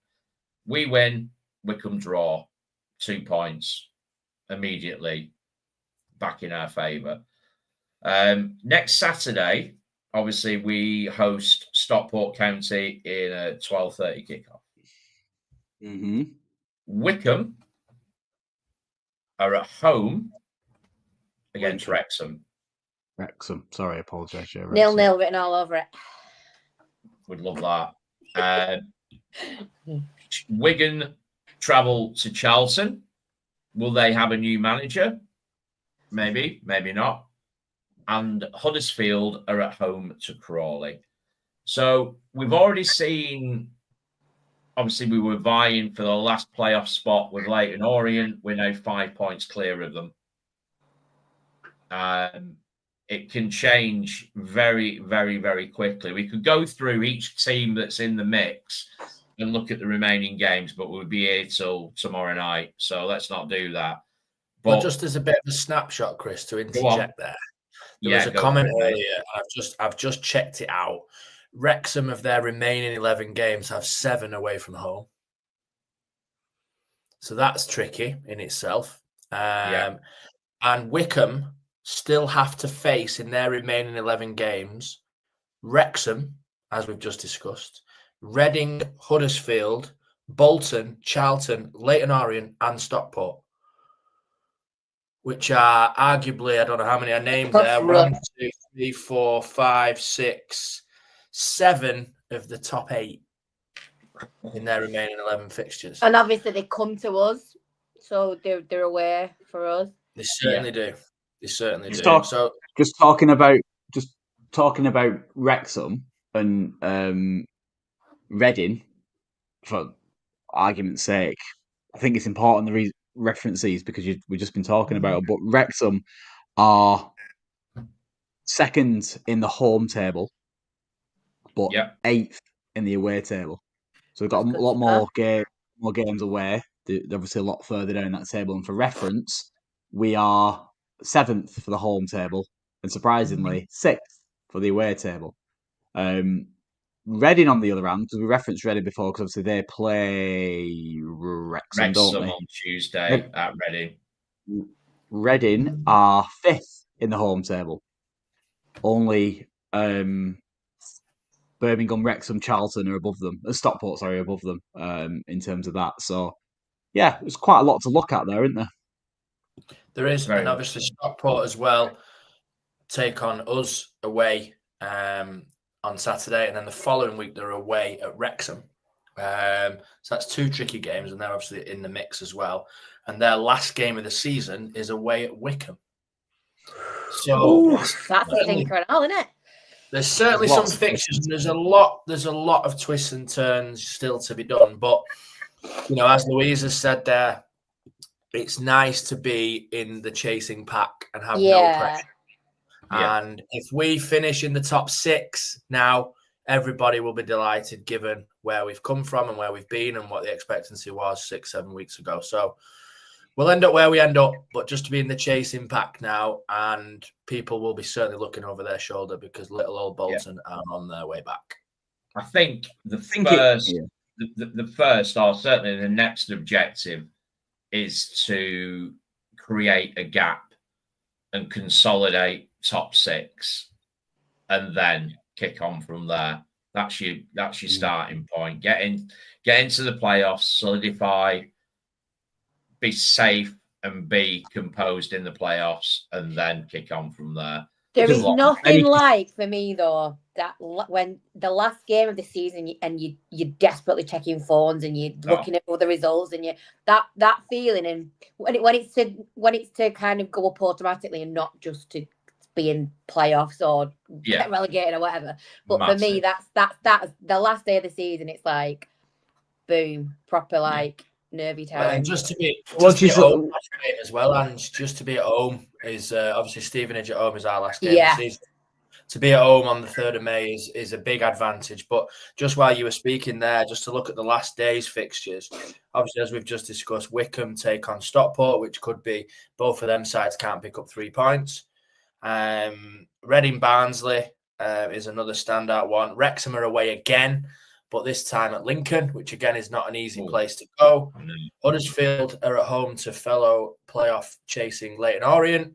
D: We win, Wickham draw, 2 points immediately back in our favour. Next Saturday, obviously, we host Stockport County in a 12:30 kickoff.
A: Mm-hmm.
D: Wickham are at home against Wrexham.
A: Wrexham. Sorry, I apologise.
B: 0-0 written all over it.
D: Would love that. Wigan travel to Charlton. Will they have a new manager? Maybe, maybe not. And Huddersfield are at home to Crawley. So we've already seen, obviously, we were vying for the last playoff spot with Leyton Orient. We're now 5 points clear of them. It can change very, very, very quickly. We could go through each team that's in the mix and look at the remaining games, but we'll be here till tomorrow night. So let's not do that.
C: But just as a bit of a snapshot, Chris, to interject there. There was a comment earlier. I've just checked it out. Wrexham, of their remaining 11 games, have 7 away from home. So that's tricky in itself. And Wickham still have to face, in their remaining 11 games, Wrexham, as we've just discussed, Reading, Huddersfield, Bolton, Charlton, Leyton Orient, and Stockport, which are arguably, I don't know how many I named there, 1, 2, 3, 4, 5, 6, 7 of the top 8 in their remaining 11 fixtures.
B: And obviously they come to us, so they're aware for us.
C: They certainly do. They certainly do.
A: So just talking about Wrexham and Reading, for argument's sake, I think it's important to reference these because we've just been talking about it. But Wrexham are second in the home table, but 8th in the away table. So we've got a lot more games away. They're obviously a lot further down that table. And for reference, we are 7th for the home table and surprisingly 6th for the away table. Reading, on the other hand, because we referenced Reading before, because obviously they play Wrexham, don't they?
D: On Tuesday at Reading.
A: Reading are 5th in the home table. Only Birmingham, Wrexham, Charlton are above them. Stockport, sorry, above them in terms of that. So, yeah, there's quite a lot to look at there, isn't there?
C: There is, and obviously Stockport as well take on us away on Saturday, and then the following week they're away at Wrexham. So that's 2 tricky games, and they're obviously in the mix as well. And their last game of the season is away at Wickham. So
B: that's a thinker, isn't it?
C: There's certainly some fixtures, and there's a lot of twists and turns still to be done. But you know, as Louise has said there, it's nice to be in the chasing pack and have no pressure. And if we finish in the top 6 now, everybody will be delighted given where we've come from and where we've been and what the expectancy was 6-7 weeks ago. So we'll end up where we end up, but just to be in the chasing pack now, and people will be certainly looking over their shoulder because little old Bolton are on their way back.
D: I think the first, or certainly the next objective is to create a gap and consolidate top 6 and then kick on from there. That's your starting point. Get into the playoffs, solidify, be safe and be composed in the playoffs, and then kick on from there.
B: There is nothing like, for me though, that when the last game of the season and you're desperately checking phones and you're looking at other results and that feeling, and when it's to kind of go up automatically and not just to be in playoffs or get relegated or whatever. But for me, that's the last day of the season. It's like boom, proper like nervy
C: And
B: time.
C: just to be
A: What do you
C: at
A: say-
C: home as well, and just to be at home is obviously Stevenage at home is our last game of the season. To be at home on the 3rd of May is a big advantage. But just while you were speaking there, just to look at the last day's fixtures, obviously, as we've just discussed, Wickham take on Stockport, which could be both of them sides can't pick up 3 points. Reading Barnsley is another standout one. Wrexham are away again, but this time at Lincoln, which again is not an easy place to go. Huddersfield are at home to fellow playoff chasing Leyton Orient.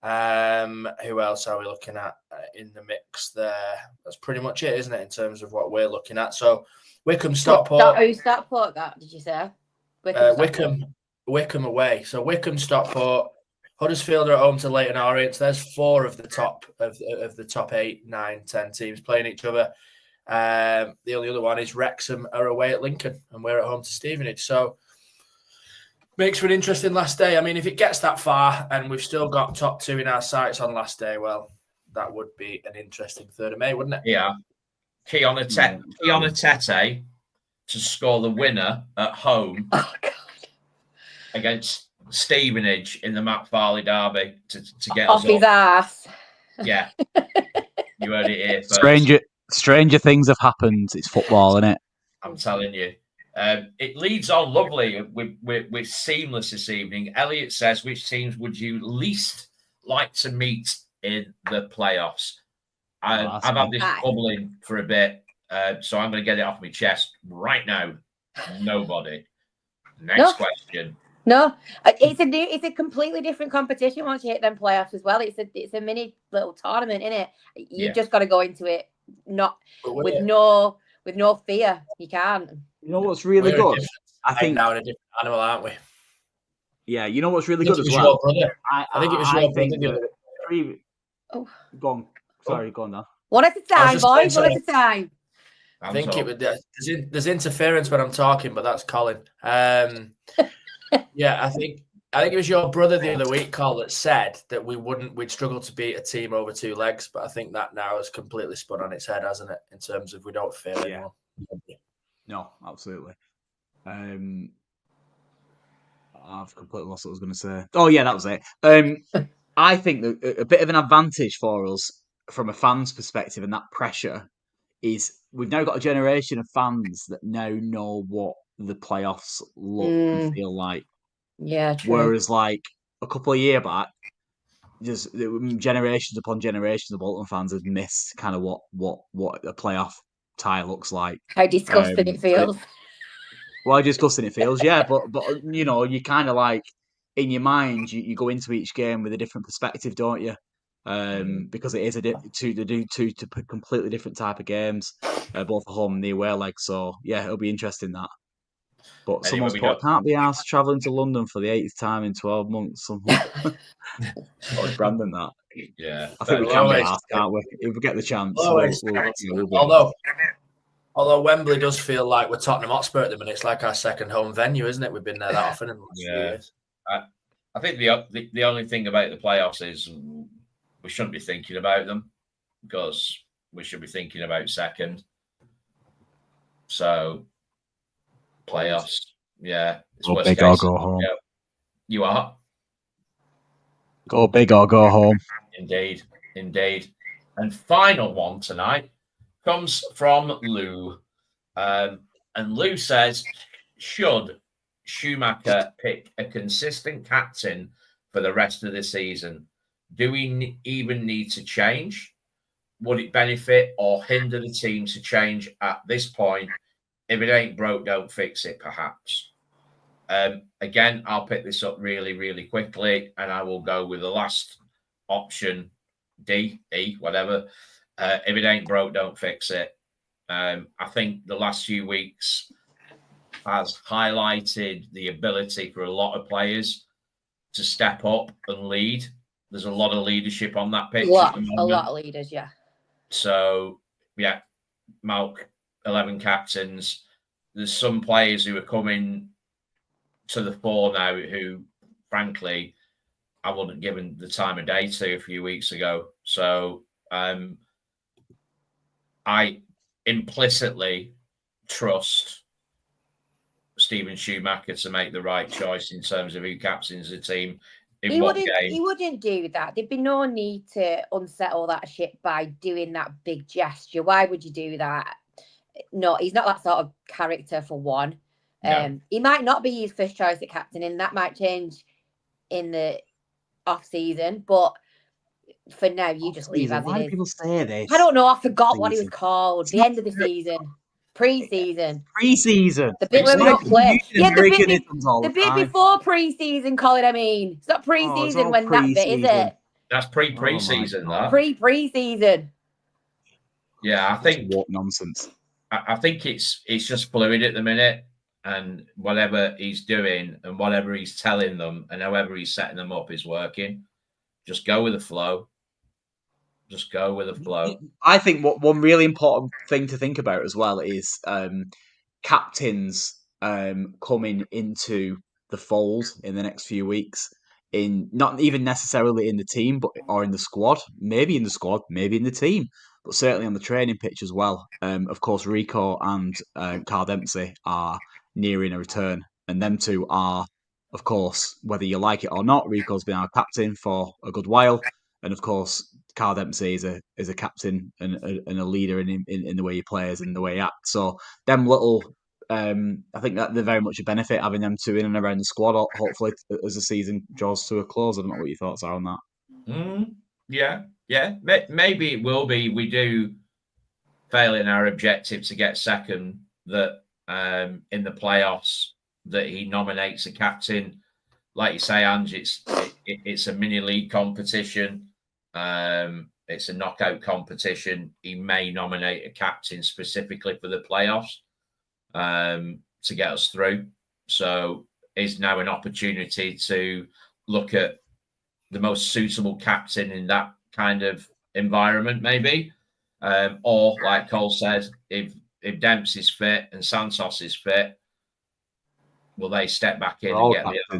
C: Who else are we looking at in the mix there? That's pretty much it, isn't it, in terms of what we're looking at? So Wickham, Stockport.
B: Who's Stockport got, did you say?
C: Wickham away. So Wickham, Stockport, Huddersfield are at home to Leyton Orient. So there's 4 of the top of the top 8, 9, 10 teams playing each other. The only other one is Wrexham are away at Lincoln, and we're at home to Stevenage. So makes for an interesting last day. I mean, if it gets that far and we've still got top 2 in our sights on last day, well, that would be an interesting 3rd of May, wouldn't it?
D: Yeah. Kiona Tete to score the winner at home against Stevenage in the Matt Farley derby to get
B: off
D: us
B: his ass.
D: Yeah. You heard it here first.
A: Stranger things have happened. It's football, isn't it?
D: I'm telling you. It leads on lovely. We're seamless this evening. Elliot says, which teams would you least like to meet in the playoffs? I've had this bubbling for a bit, so I'm going to get it off my chest right now. Nobody. Next question.
B: No, it's a completely different competition once you hit them playoffs as well. It's a mini little tournament, isn't it? You've just got to go into it with no fear. You can't.
A: You know what's really good?
C: I think now in a different animal, aren't we?
A: Yeah, you know what's really good as well?
C: I think it was your brother.
A: Go on. Sorry, go on now.
B: One at a time, boys. One at a time.
C: I think it would. There's interference when I'm talking, but that's Colin. Yeah, I think it was your brother the other week, Col, that said that we'd struggle to beat a team over 2 legs, but I think that now has completely spun on its head, hasn't it? In terms of we don't fear anymore.
A: No, absolutely. I've completely lost what I was going to say. Oh yeah, that was it. I think that a bit of an advantage for us from a fan's perspective and that pressure is we've now got a generation of fans that now know what the playoffs look and feel like.
B: Yeah, true.
A: Whereas like a couple of years back, just generations upon generations of Bolton fans have missed kind of what a playoff tie looks like.
B: How disgusting it feels.
A: Well, disgusting it feels, yeah. But you know, you kind of like in your mind, you go into each game with a different perspective, don't you? Because it is two completely different type of games, both at home and the away leg. So yeah, it'll be interesting that. But someone's put, can't be asked travelling to London for the 8th time in 12 months. Oh, Brandon, that.
D: Yeah.
A: I think we can be asked, can't we? If we get the chance.
C: Although Wembley does feel like we're Tottenham Hotspur at the minute. It's like our second home venue, isn't it? We've been there that often in the last few years.
D: I think the only thing about the playoffs is we shouldn't be thinking about them because we should be thinking about second. So, playoffs, yeah.
A: Go big or go home.
D: Yeah. You are?
A: Go big or go home.
D: Indeed. And final one tonight comes from Lou. And Lou says, should Schumacher pick a consistent captain for the rest of the season? Do we even need to change? Would it benefit or hinder the team to change at this point? If it ain't broke, don't fix it, perhaps. Again, I'll pick this up really, really quickly, and I will go with the last option, D, E, whatever. If it ain't broke, don't fix it. I think the last few weeks has highlighted the ability for a lot of players to step up and lead. There's a lot of leadership on that pitch.
B: A lot of leaders, yeah.
D: So, yeah, Malk, 11 captains. There's some players who are coming to the fore now who, frankly, I wasn't given the time of day to a few weeks ago. So I implicitly trust Stephen Schumacher to make the right choice in terms of who captains the team in
B: He
D: what
B: wouldn't.
D: game.
B: He wouldn't do that. There'd be no need to unsettle that ship by doing that big gesture. Why would you do that? No, he's not that sort of character for one.
D: No.
B: He might not be his first choice at captain, and that might change in the off season. But for now, you just leave as
A: Why
B: it
A: do
B: is.
A: people say this?
B: I don't know. I forgot what he was
A: Season.
B: called. The end of the season, pre-season.
A: Pre-season.
B: The bit where we don't play.
A: Yeah,
B: Yeah,
A: the
B: bit before pre-season, Colin. I mean, it's not pre-season when that bit, is it?
D: That's pre-season. That
B: pre-season.
D: Yeah, I think
A: what nonsense.
D: I think it's just fluid at the minute, and whatever he's doing and whatever he's telling them and however he's setting them up is working. Just go with the flow. Just go with the flow.
A: I think what one really important thing to think about as well is captains coming into the fold in the next few weeks. In not even necessarily in the team, but or in the squad. Maybe in the squad, maybe in the team, but certainly on the training pitch as well. Of course, Rico and Carl Dempsey are nearing a return, and them two are, of course, whether you like it or not, Rico's been our captain for a good while, and of course, Carl Dempsey is a captain and a leader in the way he plays and the way he acts. So them little. I think that they're very much a benefit having them two in and around the squad. Hopefully, as the season draws to a close. I don't know what your thoughts are on that.
D: Yeah. Maybe it will be. We do fail in our objective to get second. That in the playoffs, that he nominates a captain. Like you say, Ange, it's a mini league competition. It's a knockout competition. He may nominate a captain specifically for the playoffs. To get us through. So is now an opportunity to look at the most suitable captain in that kind of environment, maybe. Or like Cole said, if Dempsey's fit and Santos is fit, will they step back in and get the other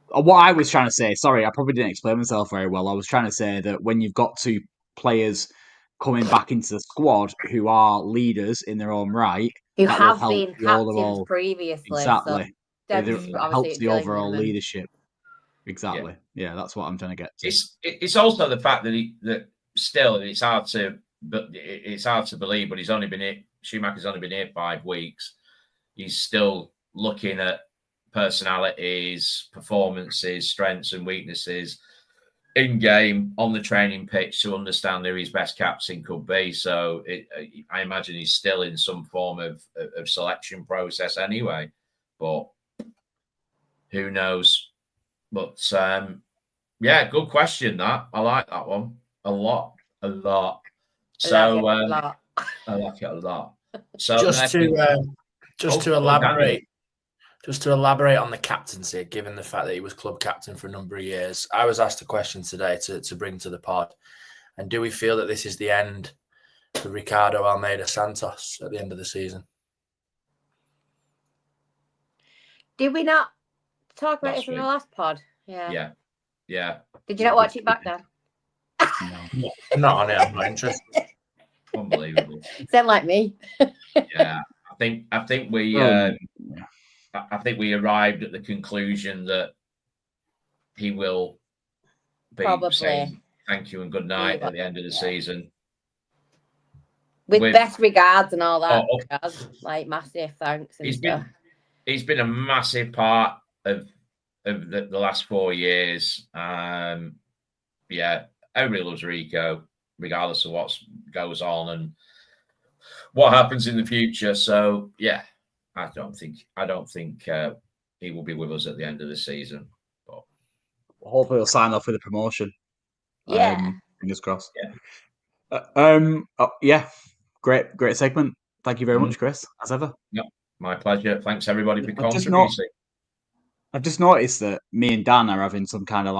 D: one?
A: What I was trying to say, sorry, I probably didn't explain myself very well. I was trying to say that when you've got two players coming back into the squad who are leaders in their own right,
B: who have been captains previously.
A: Exactly.
B: So
A: it helps the overall leadership. Exactly. Yeah, that's what I'm trying to get to.
D: It's also the fact that still it's hard to believe, but Schumacher's only been here 5 weeks. He's still looking at personalities, performances, strengths and weaknesses in game on the training pitch to understand who his best captain could be. So I imagine he's still in some form of selection process anyway, but who knows? But yeah, good question. That I like that one a lot. So I like it a lot. So
C: just to elaborate. Just to elaborate on the captaincy, given the fact that he was club captain for a number of years, I was asked a question today to bring to the pod. And do we feel that this is the end for Ricardo Almeida Santos at the end of the season?
B: Did we not talk about it in the last pod?
D: Yeah.
B: Did you not watch it back then?
C: No. I'm not on it. I'm not interested.
D: Unbelievable.
B: Sound like me.
D: Yeah. I think we arrived at the conclusion that he will be saying thank you and good night at the end of the season.
B: With best regards and all that. Like massive thanks and stuff.
D: He's been a massive part of the last 4 years. Yeah, everybody loves Rico, regardless of what goes on and what happens in the future. So yeah. I don't think he will be with us at the end of the season. But
A: hopefully he'll sign off with a promotion.
B: Yeah.
A: Fingers crossed.
D: Yeah.
A: Yeah. Great segment. Thank you very much, Chris, as ever.
D: Yep. My pleasure. Thanks everybody for contributing.
A: I've just noticed that me and Dan are having some kind of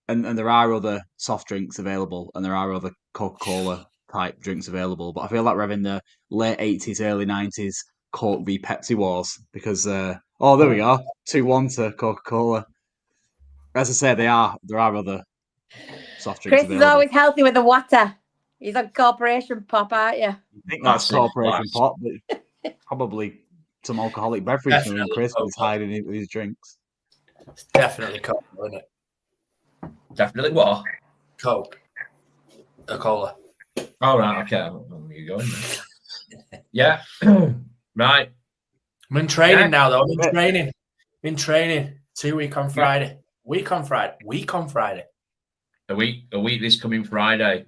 A: and there are other soft drinks available and there are other Coca-Cola type drinks available, but I feel like we're having the late 80s, early 90s Coke v Pepsi wars because there we go, 2-1 to Coca-Cola. As I say, there are other soft drinks.
B: Chris is always healthy with the water. He's on Corporation Pop, aren't you?
A: I think that's Corporation Pop, but probably some alcoholic beverage from Chris was hiding it with his drinks.
C: It's definitely Coke, isn't it?
D: Definitely what?
C: Coke. A cola.
D: All right, okay. There you go. Yeah. Right.
C: I'm in training now, though. I'm in training. 2 week on Friday. Week on Friday.
D: A week this coming Friday.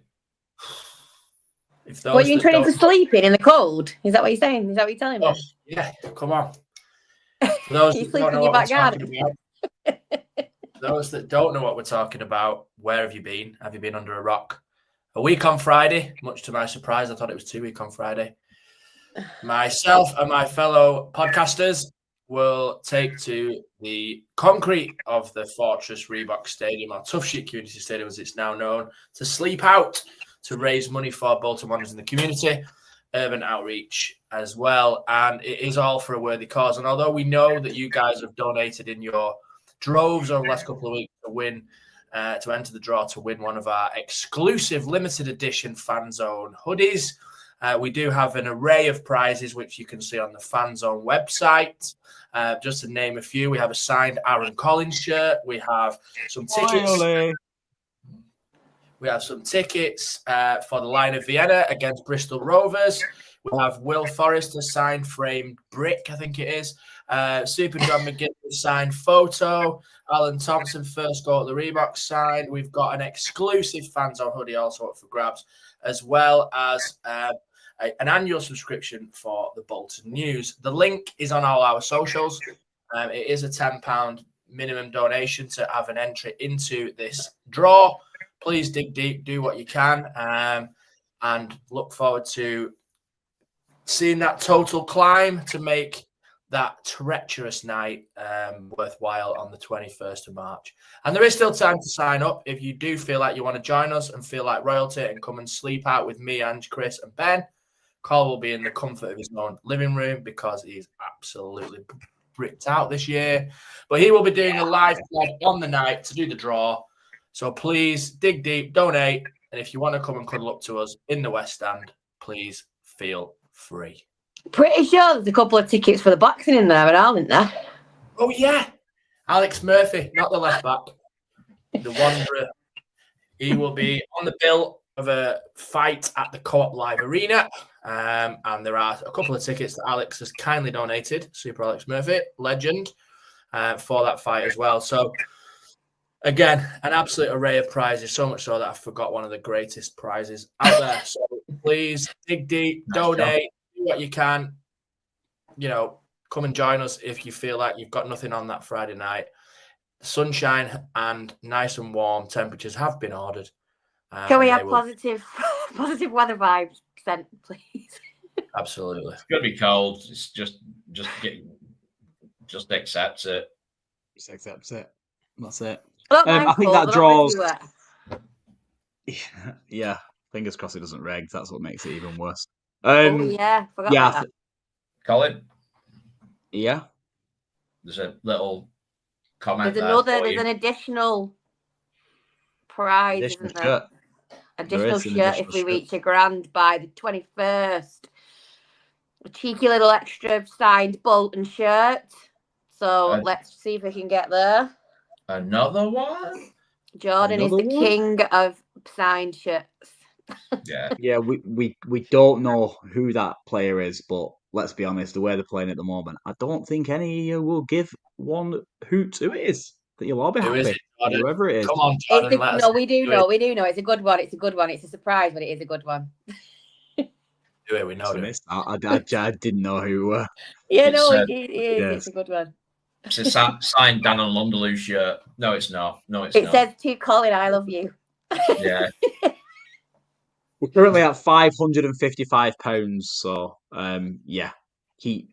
B: What, you in training for sleeping in the cold? Is that what you're saying? Is that what you're telling me?
C: Yeah, come on. For those
B: You
C: that
B: sleep
C: don't
B: in
C: know
B: your
C: what we're
B: backyard.
C: talking about, those that don't know what we're talking about, where have you been? Have you been under a rock? A week on Friday, much to my surprise, I thought it was 2 week on Friday. Myself and my fellow podcasters will take to the concrete of the Fortress Reebok Stadium, or Tough Shit Community Stadium as it's now known, to sleep out to raise money for Bolton Wanderers in the community, urban outreach as well. And it is all for a worthy cause. And although we know that you guys have donated in your droves over the last couple of weeks to win, to enter the draw to win one of our exclusive limited edition Fanzone hoodies, we do have an array of prizes which you can see on the Fanzone website. Just to name a few, we have a signed Aaron Collins shirt. We have some tickets. We have some tickets for the line of Vienna against Bristol Rovers. We have Will Forrester signed framed brick, I think it is. Super John McGinn signed photo. Alan Thompson first goal at the Reebok signed. We've got an exclusive Fanzone hoodie also up for grabs, as well as an annual subscription for the Bolton News. The link is on all our socials. It is a £10 minimum donation to have an entry into this draw. Please dig deep, do what you can, and look forward to seeing that total climb to make that treacherous night worthwhile on the 21st of March. And there is still time to sign up if you do feel like you want to join us and feel like royalty and come and sleep out with me, and Chris and Ben. Carl will be in the comfort of his own living room because he's absolutely bricked out this year. But he will be doing a live pod on the night to do the draw. So please dig deep, donate, and if you want to come and cuddle up to us in the West Stand, please feel free.
B: Pretty sure there's a couple of tickets for the boxing in there, aren't there?
C: Oh, yeah. Alex Murphy, not the left back. The Wanderer. He will be on the bill of a fight at the Co-op Live Arena. And there are a couple of tickets that Alex has kindly donated, Super Alex Murphy, legend, for that fight as well. So, again, an absolute array of prizes, so much so that I forgot one of the greatest prizes out there. So please dig deep, donate, do what you can. You know, come and join us if you feel like you've got nothing on that Friday night. Sunshine and nice and warm temperatures have been ordered.
B: Can we have positive weather vibes sent, please?
C: Absolutely.
D: It's going to be cold. It's just accept it.
A: Just accept it. That's it.
B: I
A: think that draws. Yeah, fingers crossed it doesn't reg. That's what makes it even worse.
B: Forgot about that.
D: Colin?
A: Yeah?
D: There's a little comment
B: there's an additional prize, isn't there?
A: Shirt.
B: Additional shirt if we reach £1,000 by the 21st. A cheeky little extra signed Bolton shirt. So let's see if we can get there.
D: Another one?
B: Jordan is the king of signed shirts.
A: Yeah, we don't know who that player is, but let's be honest, the way they're playing at the moment, I don't think any of you will give one hoot who it is. That you'll all be happy. Whoever it is.
C: Come on, Jordan,
B: we do know. It's a good one. It's a good one. It's a surprise, but it is a good one.
C: Do it, we know it.
A: I didn't know who.
B: Yeah, it is. It's a good one.
D: It's a signed Dan and Lundeloo shirt. No, it's not.
B: It says to Colin, I love you.
D: Yeah.
A: We're currently at £555, so keep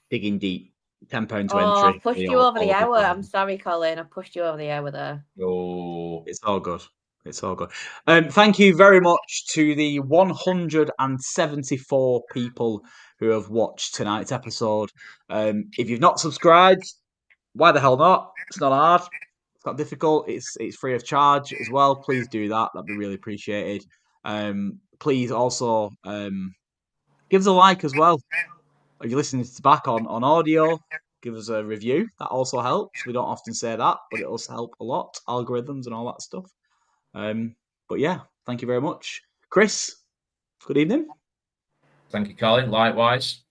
A: digging deep. £10 to entry.
B: I pushed you over the hour. I'm sorry, Colin. I pushed you over the hour there.
D: Oh,
A: it's all good. It's all good. Thank you very much to the 174 people who have watched tonight's episode. If you've not subscribed, why the hell not? It's not hard. It's not difficult. It's free of charge as well. Please do that. That'd be really appreciated. Please also give us a like as well. if you're listening to back on audio, give us a review. That also helps. We don't often say that, but it also help a lot. Algorithms and all that stuff. But yeah, thank you very much. Chris, good evening.
D: Thank you, Colin. Likewise.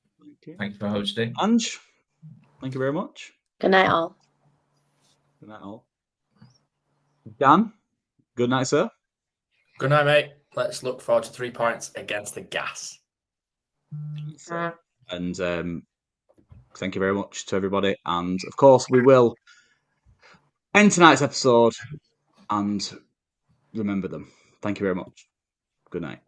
D: Thank you for hosting.
A: Ange, thank you very much.
B: Good night, all.
A: Good night, all. Dan, good night, sir.
C: Good night, mate. Let's look forward to 3 points against the Gas.
A: And thank you very much to everybody. And of course, we will end tonight's episode and remember them. Thank you very much. Good night.